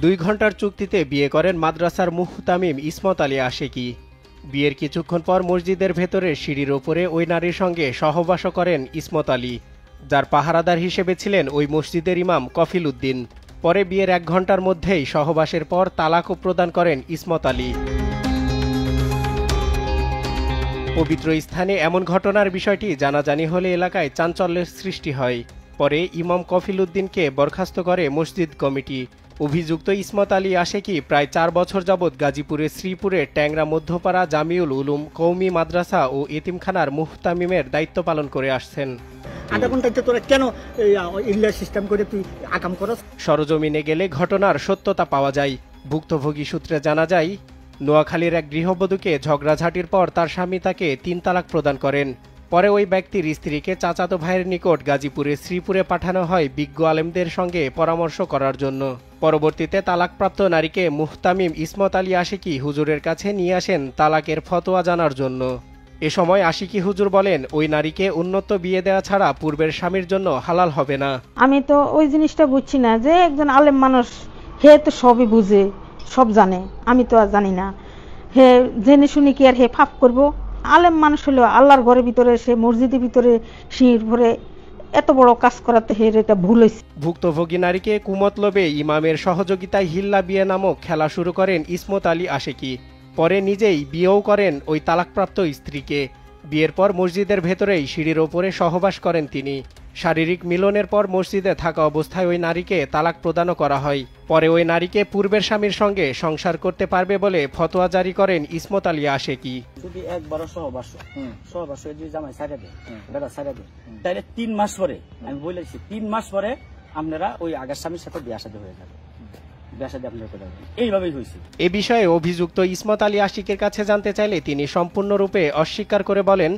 2 ঘন্টার চুক্তিতে বিয়ে করেন মাদ্রাসার মুহতামিম ইসমত আলী আশেকি। বিয়ের কিছুক্ষণ পর মসজিদের ভেতরে সিঁড়ির ওপরে ওই নারীর সঙ্গে সহবাস করেন ইসমত আলী, যার পাহারাদার হিসেবে ছিলেন ওই মসজিদের ইমাম কফিল উদ্দিন। পরে বিয়ের 1 ঘন্টার মধ্যেই সহবাসের পর তালাকও প্রদান করেন ইসমত আলী। পবিত্র স্থানে এমন ঘটনার বিষয়টি জানাজানি হলে এলাকায় চাঞ্চল্যের সৃষ্টি হয়। পরে ইমাম কফিল উদ্দিনকে বরখাস্ত করে মসজিদ কমিটি। অভিযুক্ত ইসমত আলী আশেকি প্রায় 4 বছর যাবৎ গাজীপুরের শ্রীপুরের ট্যাংরা মধ্যপাড়া জামিউল উলুম কওমি মাদ্রাসা ও এতিমখানার মুহতামিমের দায়িত্ব পালন করে আসছেন। সরজমিনে গেলে ঘটনার সত্যতা পাওয়া যায়। ভুক্তভোগী সূত্রে জানা যায়, নোয়াখালীর এক গৃহবধূকে ঝগড়াঝাটির পর তার স্বামী তাকে 3 তালাক প্রদান করেন। পরে ওই ব্যক্তির স্ত্রীকে চাচাতো ভাইয়ের নিকট গাজীপুরের শ্রীপুরে পাঠানো হয় বিজ্ঞ আলেমদের সঙ্গে পরামর্শ করার জন্য। পরবর্তীতে তালাকপ্রাপ্ত নারীকে মুহতামিম ইসমত আলী আশিকি হুজুরের কাছে নিয়ে আসেন তালাকের ফতোয়া জানার জন্য। এ সময় আশিকি হুজুর বলেন, ওই নারীকে উন্নত বিয়ে দেওয়া ছাড়া পূর্বের স্বামীর জন্য হালাল হবে না। আমি তো ওই জিনিসটা বুঝছি না যে একজন আলেম মানুষ, হে তো সবই বুঝে, সব জানে, আমি তো আর জানি না। হে জেনে শুনি কি আর হে ফাপ করব? আলেম মানুষ হলো আল্লাহর ঘরের ভিতরে, সে মসজিদের ভিতরে সিঁড়ির ভরে এত বড় কাজ করাতে হের এটা ভুল হয়েছে। ভুক্তভোগী নারীকে কুমতলবে ইমামের সহযোগিতায় হিল্লা বিয়ে নামক খেলা শুরু করেন ইসমত আলী আশেকি। পরে নিজেই বিয়েও করেন ওই তালাকপ্রাপ্ত স্ত্রীকে। বিয়ের পর মসজিদের ভেতরেই সিঁড়ির ওপরে সহবাস করেন তিনি। শারীরিক মিলনের পর মসজিদে থাকা অবস্থায় ওই নারীকে তালাক প্রদানও করা হয়। পরে ওই নারীকে পূর্বের স্বামীর সঙ্গে সংসার করতে পারবে বলে ফতোয়া জারি করেন ইসমত আলী আশেকি। যদি একবার সহবাস যদি জামাই ছাড়া দেয়, বেড়া ছাড়া দেয়, তাহলে 3 মাস পরে, আমি বলেছি 3 মাস পরে আপনারা ওই আগের স্বামীর সাথে বিয়ে শাদী হয়ে যাবে। এ বিষয়ে অভিযুক্ত ইসমত আলী আশিকের কাছে জানতে চাইলে তিনি সম্পূর্ণরূপে অস্বীকার করে বলেন,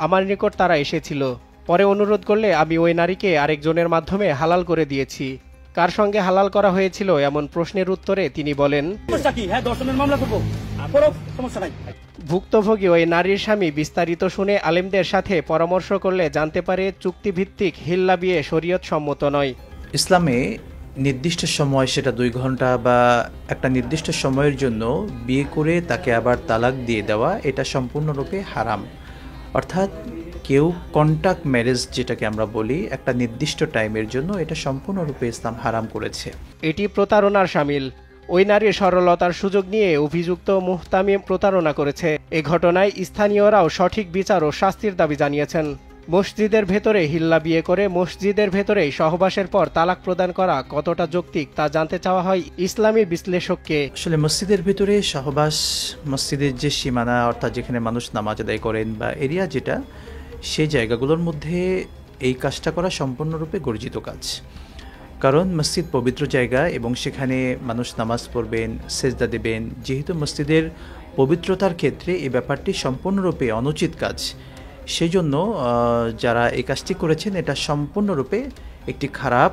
আমার নিকট তারা এসেছিল, পরে অনুরোধ করলে আমি ওই নারীকে আরেকজনের মাধ্যমে হালাল করে দিয়েছি। কার সঙ্গে হালাল করা হয়েছিল এমন প্রশ্নের উত্তরে তিনি বলেন, ভুক্তভোগী ওই নারীর স্বামী বিস্তারিত শুনে আলেমদের সাথে পরামর্শ করলে জানতে পারে চুক্তিভিত্তিক হিল্লা বিয়ে শরীয়ত সম্মত নয়। ইসলামে নির্দিষ্ট সময়, সেটা 2 ঘন্টা বা একটা নির্দিষ্ট সময়ের জন্য বিয়ে করে তাকে আবার তালাক দিয়ে দেওয়া, এটা সম্পূর্ণরূপে হারাম। অর্থাৎ কেউ কন্ট্যাক্ট ম্যারেজ যেটাকে আমরা বলি, একটা নির্দিষ্ট টাইমের জন্য, এটা সম্পূর্ণরূপে ইসলাম হারাম করেছে। এটি প্রতারণার শামিল। ওই নারীর সরলতার সুযোগ নিয়ে অভিযুক্ত মুহতামিম প্রতারণা করেছে। এ ঘটনায় স্থানীয়রাও সঠিক বিচার ও শাস্তির দাবি জানিয়েছেন। মসজিদের ভেতরে হিল্লা বিয়ে করে মসজিদের ভেতরেই সহবাসের পর তালাক প্রদান করা কতটা যৌক্তিক তা জানতে চাওয়া হয় ইসলামী বিশ্লেষককে। আসলে মসজিদের ভেতরে সহবাস, মসজিদের যে সীমানা, অর্থাৎ যেখানে মানুষ নামাজ আদায় করেন বা এরিয়া যেটা, সেই জায়গাগুলোর মধ্যে এই কাজটা করা সম্পূর্ণরূপে গর্জিত কাজ। কারণ মসজিদ পবিত্র জায়গা এবং সেখানে মানুষ নামাজ পড়বেন, সেজদা দেবেন। যেহেতু মসজিদের পবিত্রতার ক্ষেত্রে এই ব্যাপারটি সম্পূর্ণরূপে অনুচিত কাজ, সেই জন্য যারা এই কাজটি করেছেন এটা সম্পূর্ণরূপে একটি খারাপ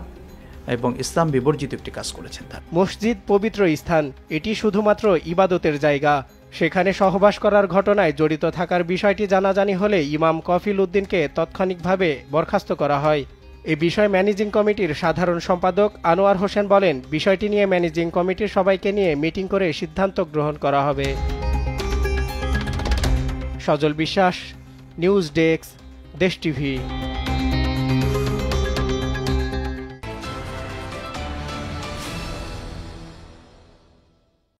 এবং ইসলাম বিবর্জিত একটি কাজ করেছেন। মসজিদ পবিত্র স্থান, এটি শুধুমাত্র ইবাদতের জায়গা। সেখানে সহবাস করার ঘটনায় জড়িত থাকার বিষয়টি জানাজানি হলে ইমাম কফিল উদ্দিনকে তাৎক্ষণিকভাবে বরখাস্ত করা হয়। এ বিষয়ে ম্যানেজিং কমিটির সাধারণ সম্পাদক আনোয়ার হোসেন বলেন, বিষয়টি নিয়ে ম্যানেজিং কমিটির সবাইকে নিয়ে মিটিং করে সিদ্ধান্ত গ্রহণ করা হবে। সজল বিশ্বাস, নিউজ ডেস্ক, দেশ টিভি।